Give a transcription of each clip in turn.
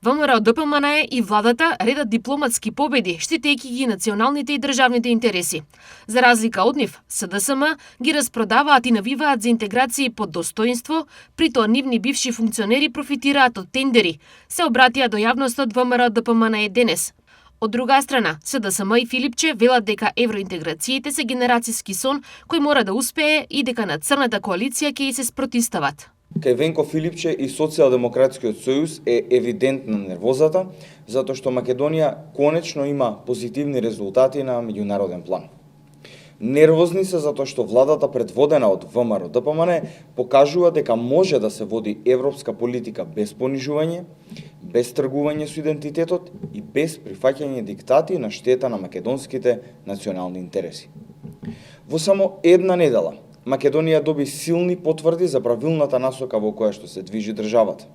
ВМРО ДПМН и владата редат дипломатски победи, штитејќи ги националните и државните интереси. За разлика од нив, СДСМ ги распродаваат и навиваат за интеграции под достоинство, притоа нивни бивши функционери профитираат од тендери, се обратија до јавностот ВМРО ДПМН денес. Од друга страна, СДСМ и Филипче велат дека евроинтеграциите се генерацијски сон кој мора да успее и дека на црната коалиција ќе се спротистават. Кај Венко Филипче и Социјалдемократскиот сојуз е евидентна нервозата, затоа што Македонија конечно има позитивни резултати на меѓународен план. Нервозни се затоа што владата предводена од ВМРО ДПМН покажува дека може да се води европска политика без понижување, без тргување со идентитетот и без прифаќање диктати на штета на македонските национални интереси. Во само една недела Македонија доби силни потврди за правилната насока во која што се движи државата.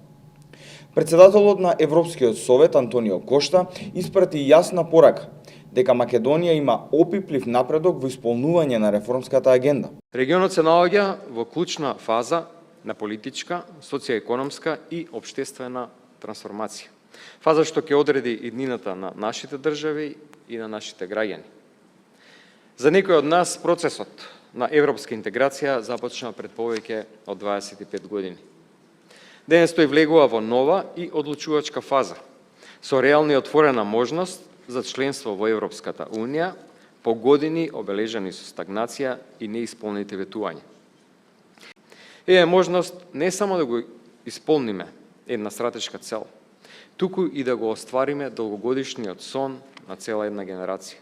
Председателот на Европскиот совет Антонио Кошта испрати јасна порака дека Македонија има опиплив напредок во исполнување на реформската агенда. Регионот се наоѓа во клучна фаза на политичка, социјоекономска и општествена трансформација. Фаза што ќе одреди иднината на нашите држави и на нашите граѓани. За некој од нас процесот на европска интеграција започна пред повеќе од 25 години. Денес тој влегува во нова и одлучувачка фаза, со реална и отворена можност за членство во Европската Унија по години обележани со стагнација и неисполнети ветувања. Е можност не само да го исполниме една стратешка цел, туку и да го оствариме долгогодишниот сон на цела една генерација.